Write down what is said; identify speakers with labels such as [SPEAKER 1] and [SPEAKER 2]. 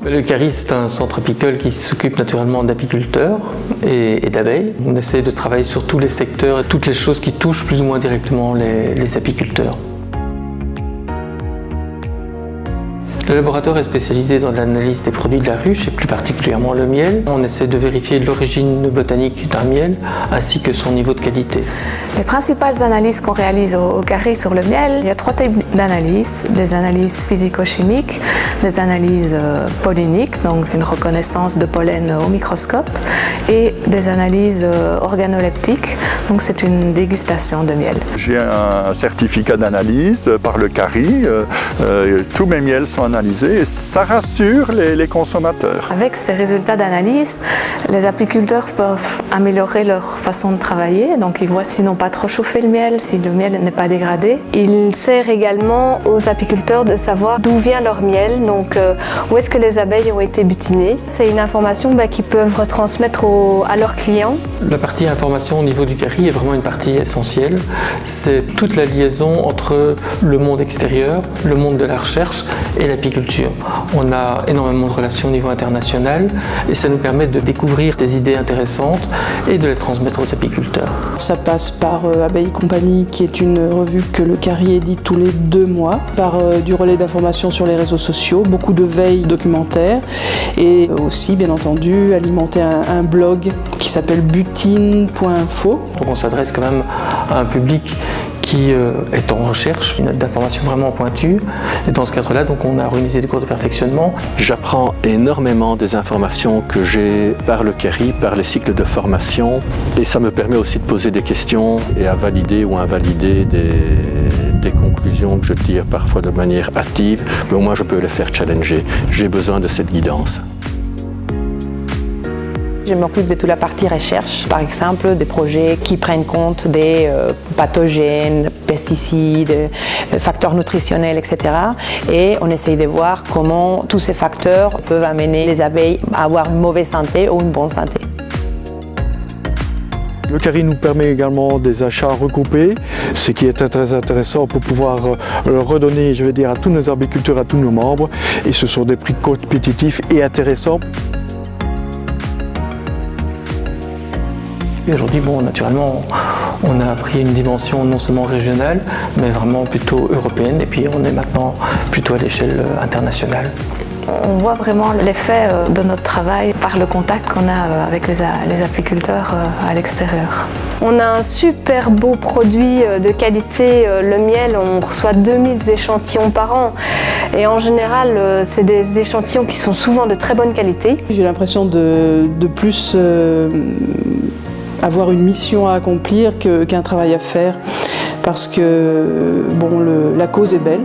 [SPEAKER 1] Le CARI, c'est un centre apicole qui s'occupe naturellement d'apiculteurs et d'abeilles. On essaie de travailler sur tous les secteurs et toutes les choses qui touchent plus ou moins directement les apiculteurs. Le laboratoire est spécialisé dans l'analyse des produits de la ruche et plus particulièrement le miel. On essaie de vérifier l'origine botanique d'un miel ainsi que son niveau de qualité.
[SPEAKER 2] Les principales analyses qu'on réalise au CARI sur le miel, il y a 3 types d'analyses. Des analyses physico-chimiques, des analyses polliniques, donc une reconnaissance de pollen au microscope, et des analyses organoleptiques, donc c'est une dégustation de miel.
[SPEAKER 3] J'ai un certificat d'analyse par le CARI. Tous mes miels sont analysés et ça rassure les consommateurs.
[SPEAKER 2] Avec ces résultats d'analyse, les apiculteurs peuvent améliorer leur façon de travailler, donc ils voient s'ils n'ont pas trop chauffé le miel, si le miel n'est pas dégradé.
[SPEAKER 4] Il sert également aux apiculteurs de savoir d'où vient leur miel, donc où est-ce que les abeilles ont été butinées. C'est une information qu'ils peuvent retransmettre à leurs clients.
[SPEAKER 1] La partie information au niveau du CARI est vraiment une partie essentielle. C'est toute la liaison entre le monde extérieur, le monde de la recherche et l'apiculture. On a énormément de relations au niveau international et ça nous permet de découvrir des idées intéressantes et de les transmettre aux apiculteurs.
[SPEAKER 5] Ça passe par Abeille Compagnie, qui est une revue que le CARI édite tous les 2 mois, par du relais d'information sur les réseaux sociaux, beaucoup de veille documentaire et aussi, bien entendu, alimenter un blog qui s'appelle butine.info.
[SPEAKER 1] Donc on s'adresse quand même à un public qui est en recherche d'informations vraiment pointues. Et dans ce cadre-là, donc, on a organisé des cours de perfectionnement.
[SPEAKER 6] J'apprends énormément des informations que j'ai par le CARI, par les cycles de formation. Et ça me permet aussi de poser des questions et à valider ou invalider des conclusions que je tire parfois de manière hâtive. Mais au moins, je peux les faire challenger. J'ai besoin de cette guidance.
[SPEAKER 7] Je m'occupe de toute la partie recherche, par exemple des projets qui prennent compte des pathogènes, pesticides, facteurs nutritionnels, etc. Et on essaye de voir comment tous ces facteurs peuvent amener les abeilles à avoir une mauvaise santé ou une bonne santé.
[SPEAKER 8] Le CARI nous permet également des achats regroupés, ce qui est très intéressant pour pouvoir le redonner, je veux dire, à tous nos apiculteurs, à tous nos membres. Et ce sont des prix compétitifs et intéressants.
[SPEAKER 1] Et aujourd'hui, naturellement, on a pris une dimension non seulement régionale, mais vraiment plutôt européenne, et puis on est maintenant plutôt à l'échelle internationale.
[SPEAKER 2] On voit vraiment l'effet de notre travail par le contact qu'on a avec les apiculteurs à l'extérieur.
[SPEAKER 4] On a un super beau produit de qualité, le miel, on reçoit 2000 échantillons par an et en général c'est des échantillons qui sont souvent de très bonne qualité.
[SPEAKER 5] J'ai l'impression de plus avoir une mission à accomplir qu'un travail à faire parce que la cause est belle.